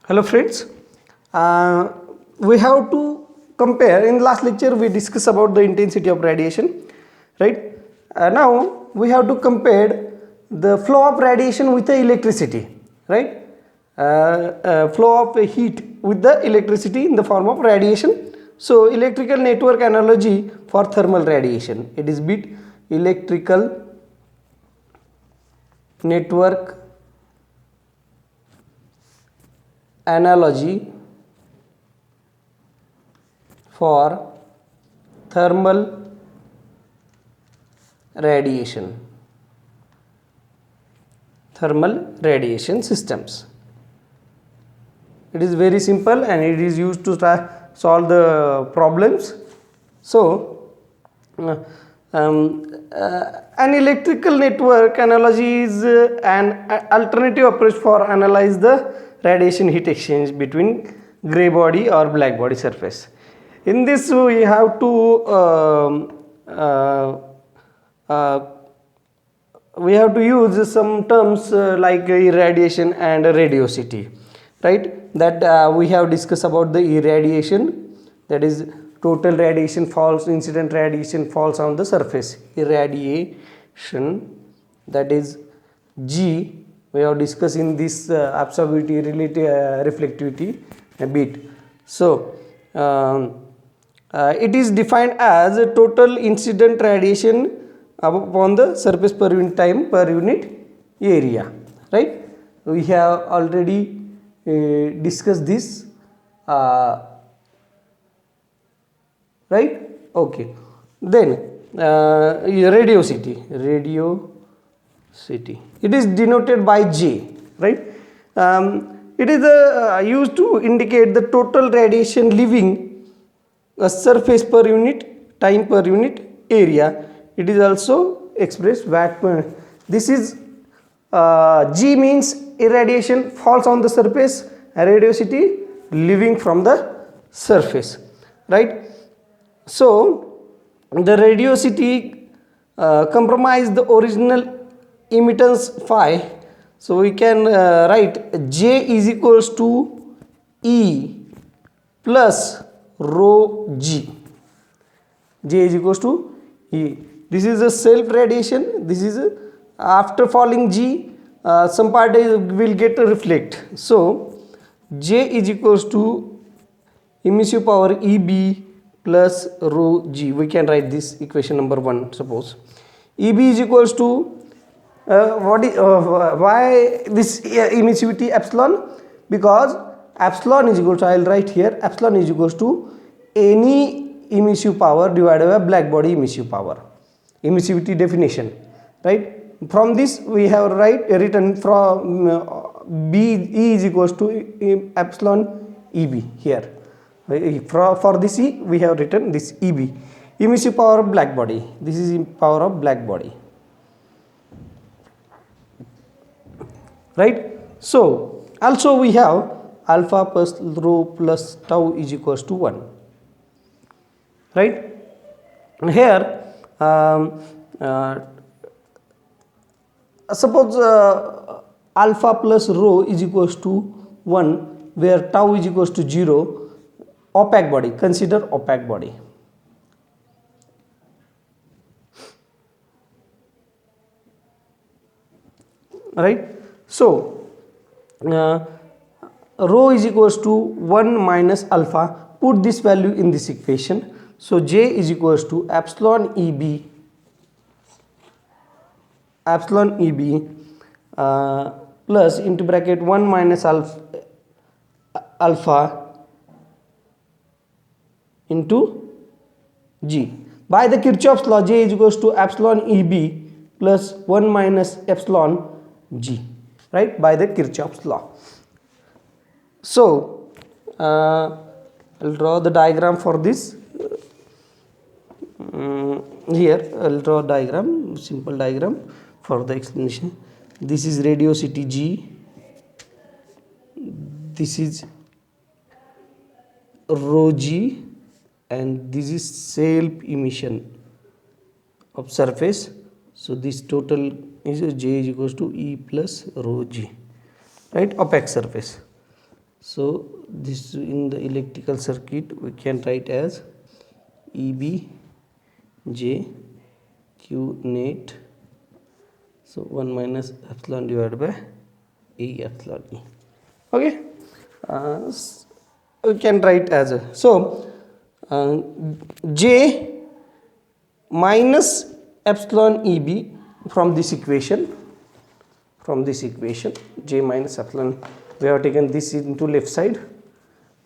Hello friends, we have to compare. In last lecture we discussed about the intensity of radiation, right? Now we have to compare the flow of radiation with the electricity, right? Flow of heat with the electricity in the form of radiation. So electrical network analogy for thermal radiation, it is bit electrical network analogy for thermal radiation systems. It is very simple and it is used to solve the problems. So an electrical network analogy is an alternative approach for analyze the radiation heat exchange between gray body or black body surface. In this we have to use some terms like irradiation and radiosity, right? That we have discussed about the irradiation, that is total radiation falls, incident radiation falls on the surface. Irradiation, that is G, we have discussed in this absorptivity, reflectivity a bit. So it is defined as a total incident radiation upon the surface per unit time per unit area, right? We have already discussed this, right? Okay, then radiosity, it is denoted by J, right? It is used to indicate the total radiation leaving a surface per unit time per unit area. It is also expressed watt per. This is G means irradiation falls on the surface, radiosity leaving from the surface, right? So the radiosity comprise the original emittance phi. So we can write J is equals to E plus rho G. J is equals to E. This is a self radiation. This is after falling G, some part will get a reflect. So J is equals to emissive power EB plus rho G. We can write this equation number 1. Suppose EB is equals to why this emissivity epsilon? Because epsilon is equal to, I will write here, epsilon is equals to any emissive power divided by black body emissive power, emissivity definition, right? From this we have written from B E is equals to epsilon EB here. For this E we have written this EB, emissive power of black body. This is power of black body, right? So also we have alpha plus rho plus tau is equals to 1, right? Here suppose alpha plus rho is equals to 1 where tau is equals to 0, opaque body, consider opaque body, right? So rho is equals to 1 minus alpha, put this value in this equation. So J is equals to epsilon EB plus into bracket 1 minus alpha into G. By the Kirchhoff's law, J is equals to epsilon EB plus 1 minus epsilon G, right? By the Kirchhoff's law. So I'll draw the diagram for this. Here I'll draw a diagram, simple diagram for the explanation. This is radiosity G, this is rho G, and this is self emission of surface. So this total is J is equals to E plus rho G, right? Opaque surface. So this in the electrical circuit we can write as EB J Q net, so 1 minus epsilon divided by E epsilon E. Okay, we can write as a, so J minus epsilon EB from this equation, J minus epsilon, we have taken this into left side,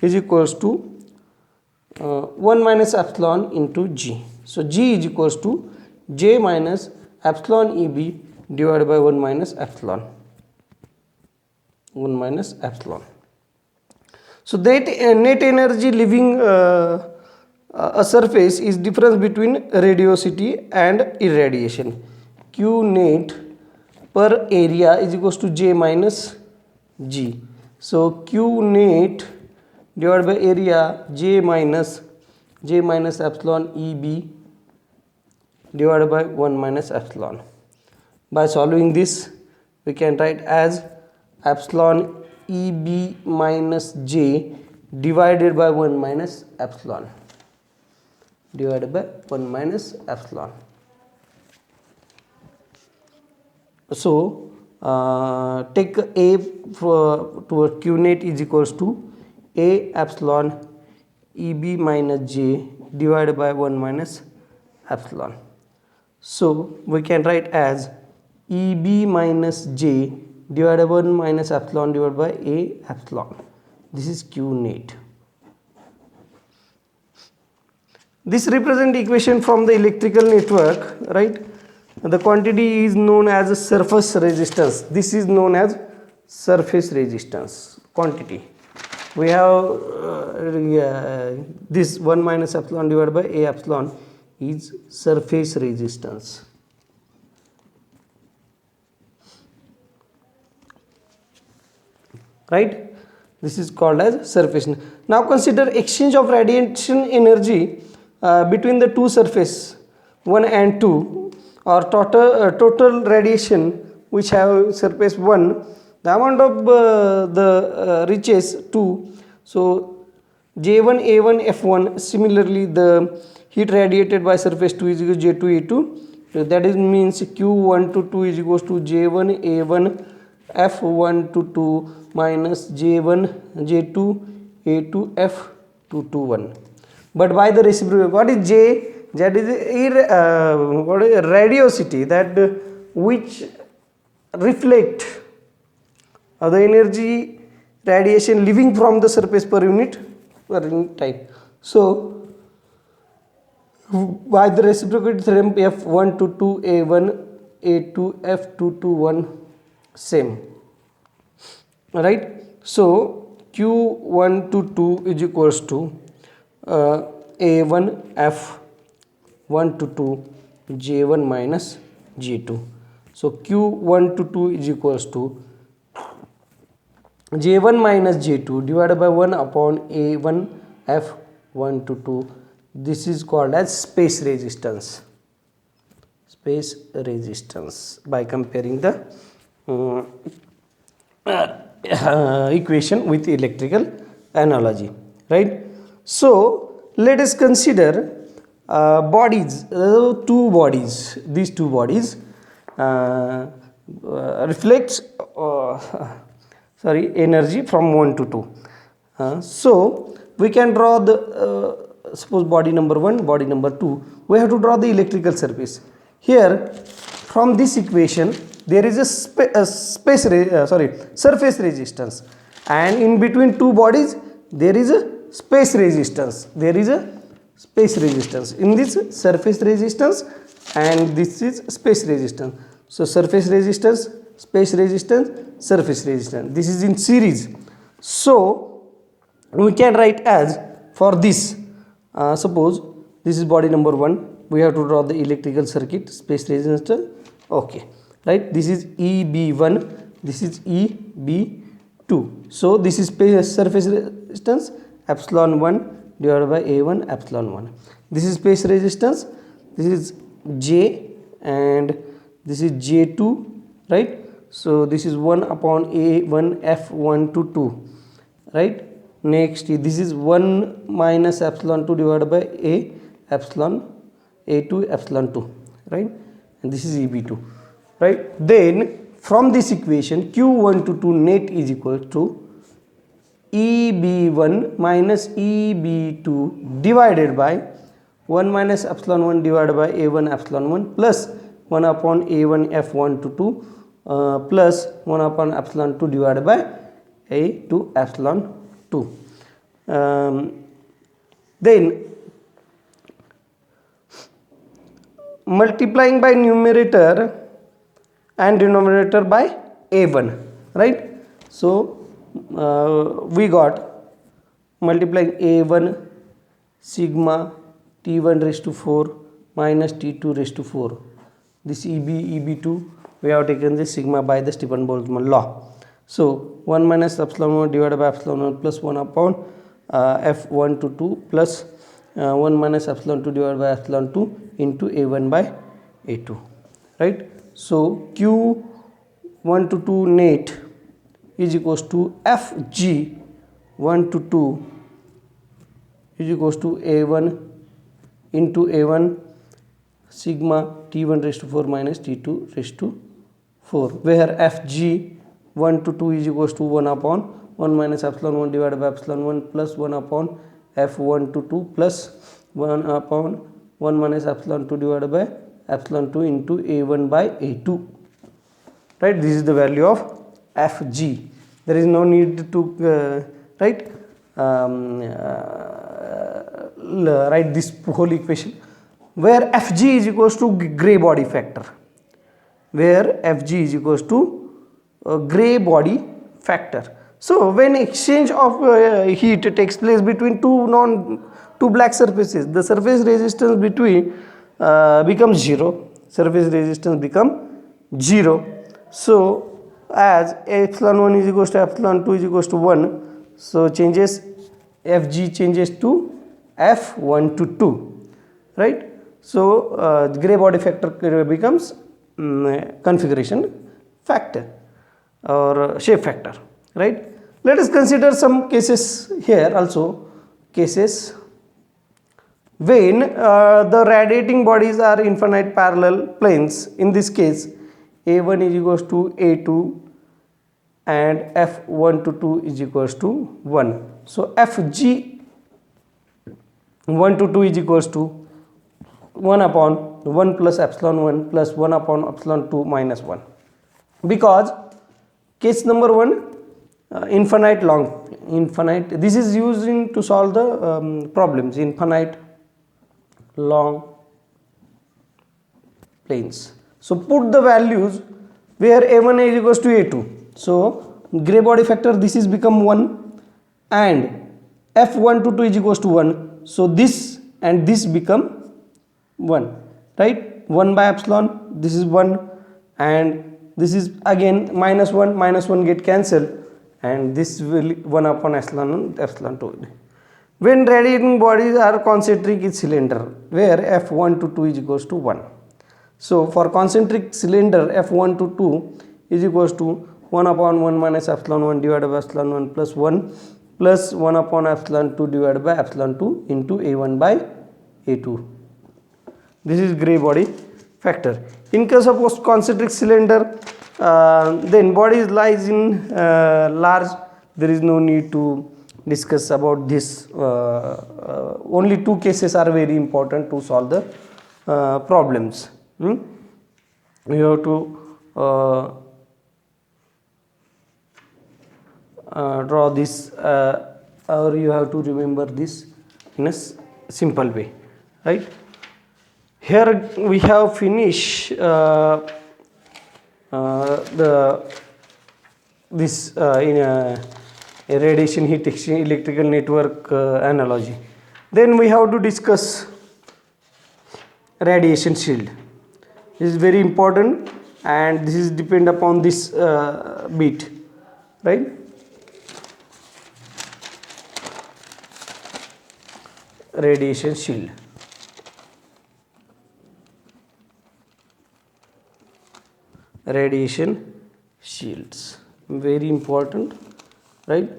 is equals to 1 minus epsilon into G. So G is equals to J minus epsilon EB divided by 1 minus epsilon. So that net energy leaving a surface is difference between radiosity and irradiation. Q net per area is equals to J minus G. So Q net divided by area J minus epsilon EB divided by 1 minus epsilon. By solving this, we can write as epsilon EB minus J divided by 1 minus epsilon. So take A to Q net is equals to A epsilon EB minus J divided by 1 minus epsilon. So we can write as EB minus J divided by 1 minus epsilon divided by A epsilon. This is Q net. This represent equation from the electrical network, right? The quantity is known as surface resistance. This is known as surface resistance quantity. We have this 1 minus epsilon divided by A epsilon is surface resistance. Right? This is called as surface. Now consider exchange of radiation energy between the two surface 1 and 2, or total radiation which have surface 1, the amount of the reaches 2. So J1 A1 F1, similarly the heat radiated by surface 2 is equal to J2 A2. So that is means Q1 to 2 is equals to J1 A1 F1 to 2 minus J1 J2 A2 F2 to 1. But by the reciprocal, what is J? That is what is radiosity, that which reflect the energy radiation leaving from the surface per unit time. So by the reciprocity theorem, F1 to 2 A1 A2 F2 to 1 same, right? So Q1 to 2 is equals to A1 F1 to 2 J1 minus J2. So Q1 to 2 is equals to J1 minus J2 divided by 1 upon A1 F1 to 2. This is called as space resistance. By comparing the equation with electrical analogy, right? So let us consider bodies, two bodies. These two bodies reflects energy from 1 to 2. So we can draw the suppose body number 1, body number 2. We have to draw the electrical surface. Here from this equation there is a surface resistance, and in between two bodies there is a space resistance. In this surface resistance and this is space resistance. So surface resistance, space resistance, surface resistance, this is in series. So we can write as, for this suppose this is body number 1, we have to draw the electrical circuit, space resistance, okay, right? This is EB1, this is EB2. So this is surface resistance epsilon 1 divided by A1 epsilon 1. This is space resistance, this is J and this is J2, right? So this is 1 upon A1 F1 to 2. right? Next this is 1 minus epsilon 2 divided by a epsilon a2 epsilon 2, right? And this is eb2, right? Then from this equation q1 to 2 net is equal to eb1 minus eb2 divided by 1 minus epsilon 1 divided by a1 epsilon 1 plus 1 upon a1 f1 to 2 plus 1 upon epsilon 2 divided by a2 epsilon 2. Then multiplying by numerator and denominator by a1, right? So we got multiplying a1 sigma t1 raised to 4 minus t2 raised to 4. This eb2 we have taken this sigma by the Stefan Boltzmann law. So 1 minus epsilon 1 divided by epsilon 1 plus 1 upon f1 to 2 plus 1 minus epsilon 2 divided by epsilon 2 into a1 by a2, right? So q1 to 2 net is equals to fg 1 to 2 is equals to a1 into a1 sigma t1 raised to 4 minus t2 raised to 4, where fg 1 to 2 is equals to 1 upon 1 minus epsilon 1 divided by epsilon 1 plus 1 upon f1 to 2 plus 1 upon 1 minus epsilon 2 divided by epsilon 2 into a1 by a2, right? This is the value of fg. There is no need to write this whole equation, where fg is equals to gray body factor, where fg is equals to gray body factor. So when exchange of heat takes place between two black surfaces, the surface resistance between becomes 0. Surface resistance become 0. So as epsilon 1 is equals to epsilon 2 is equals to 1, so changes fg changes to f1 to 2, right? So gray body factor becomes configuration factor or shape factor, right? Let us consider some cases here also, cases when the radiating bodies are infinite parallel planes. In this case a1 is equals to a2 and f1 to 2 is equals to 1. So fg 1 to 2 is equals to 1 upon 1 plus epsilon 1 plus 1 upon epsilon 2 minus 1, because case number 1 infinite this is used to solve the problems infinite long planes. So put the values where a1 is equals to a2, so gray body factor this is become 1 and f1 to 2 is equals to 1, so this and this become 1, right? 1 by epsilon, this is 1 and this is again minus 1 get cancelled, and this will 1 upon epsilon 2. When radiating bodies are concentric in cylinder, where f1 to 2 is equals to 1. So for concentric cylinder f1 to 2 is equals to 1 upon 1 minus epsilon 1 divided by epsilon 1 plus 1 upon epsilon 2 divided by epsilon 2 into a1 by a2. This is gray body factor. In case of concentric cylinder, then body lies in large, there is no need to discuss about this. Only two cases are very important to solve the problems. You have to draw this or you have to remember this in a simple way, right? Here we have finished this in a radiation heat exchange electrical network analogy. Then we have to discuss radiation shield. This is very important and this is depend upon this bit, right? Radiation shield. Radiation shields, very important, right?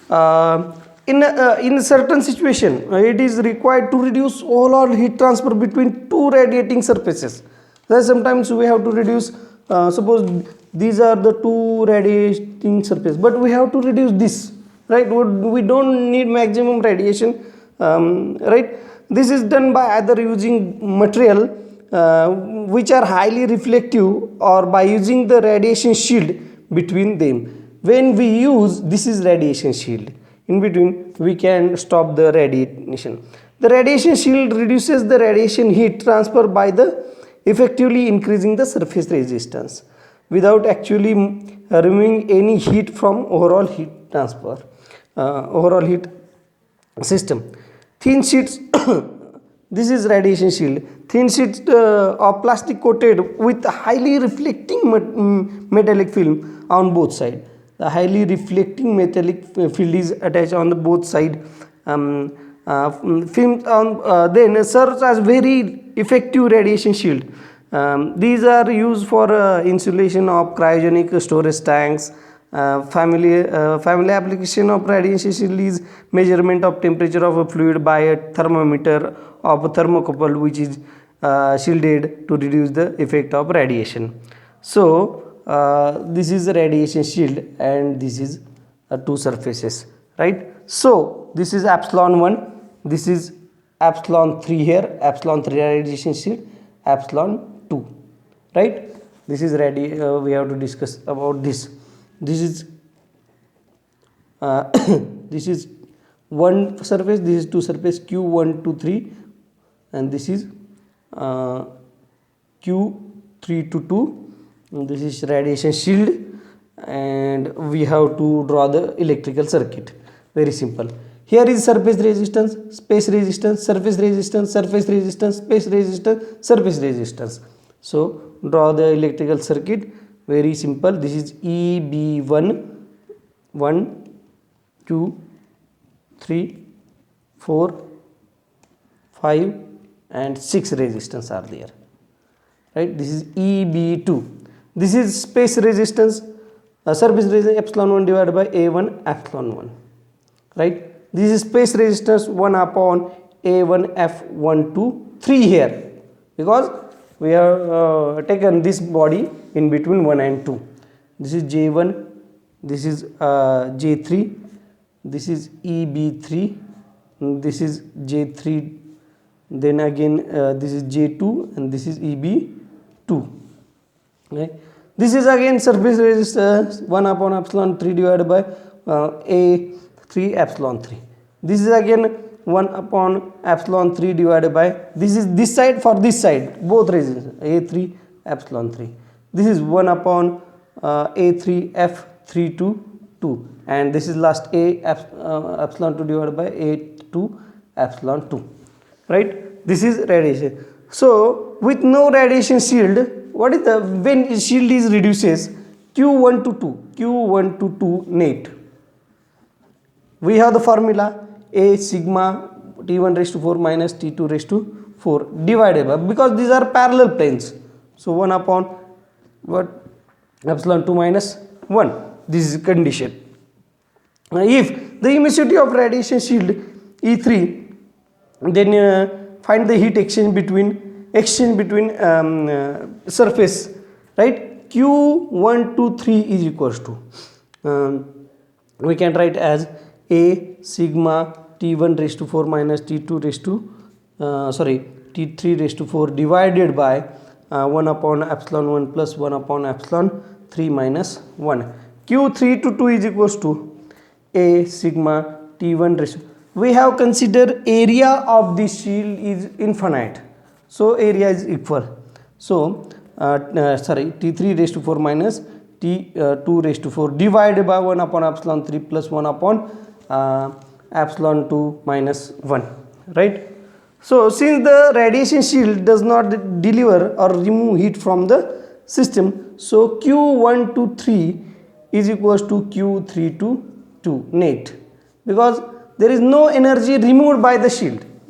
In a certain situation, it is required to reduce overall heat transfer between two radiating surfaces. Then sometimes we have to reduce, suppose these are the two radiating surfaces, but we have to reduce this, right? We don't need maximum radiation, right? This is done by either using material which are highly reflective, or by using the radiation shield between them. When we use, this is radiation shield, in between we can stop the radiation. The radiation shield reduces the radiation heat transfer by the effectively increasing the surface resistance without actually removing any heat from overall heat transfer, overall heat system. Thin sheets this is radiation shield. Thin sheets of plastic coated with highly reflecting metallic film on both sides. The highly reflecting metallic field is attached on the both side. Film then serves as very effective radiation shield. These are used for insulation of cryogenic storage tanks. Family application of radiation shield is measurement of temperature of a fluid by a thermometer of a thermocouple, which is shielded to reduce the effect of radiation. So this is the radiation shield, and this is two surfaces, right? So this is epsilon 1, this is epsilon 3 here, epsilon 3 radiation shield, epsilon 2, right? This is we have to discuss about this. This is this is one surface, this is two surface, Q1 2 3, and this is Q3 to 2. This is radiation shield, and we have to draw the electrical circuit. Very simple. Here is surface resistance, space resistance, surface resistance, surface resistance, space resistance, surface resistance. So draw the electrical circuit. Very simple. This is EB1, 1 2 3 4 5 and 6 resistance are there, right? This is EB2. This is space resistance, surface resistance epsilon 1 divided by A1 epsilon 1, right? This is space resistance 1 upon A1 F123 here, because we have taken this body in between 1 and 2. This is J1, this is J3, this is EB3, this is J3, then again this is J2, and this is EB2, right? This is again surface resistance 1 upon epsilon 3 divided by A3 epsilon 3. This is again 1 upon epsilon 3 divided by, this is this side for this side, both resistance A3 epsilon 3. This is 1 upon A3 F3 to 2, and this is last epsilon 2 divided by A2 epsilon 2, right? This is radiation. So with no radiation shield, what is the, when shield is reduces, Q1 to 2 net, we have the formula A sigma T1 raised to 4 minus T2 raised to 4 divided by, because these are parallel planes, so 1 upon what, epsilon 2 minus 1. This is condition. If the emissivity of radiation shield E3, then find the heat exchange between surface, right? Q123 is equals to, we can write as A sigma T1 raised to 4 minus T2 raised to T3 raised to 4 divided by 1 upon epsilon 1 plus 1 upon epsilon 3 minus 1. Q3 to 2 is equals to A sigma T1 raised to, we have considered area of this shield is infinite, so area is equal. So T3 raised to 4 minus T2 raised to 4 divided by 1 upon epsilon 3 plus 1 upon epsilon 2 minus 1, right? So since the radiation shield does not deliver or remove heat from the system, so Q1 to 3 is equals to Q3 to 2 net, because there is no energy removed by the shield.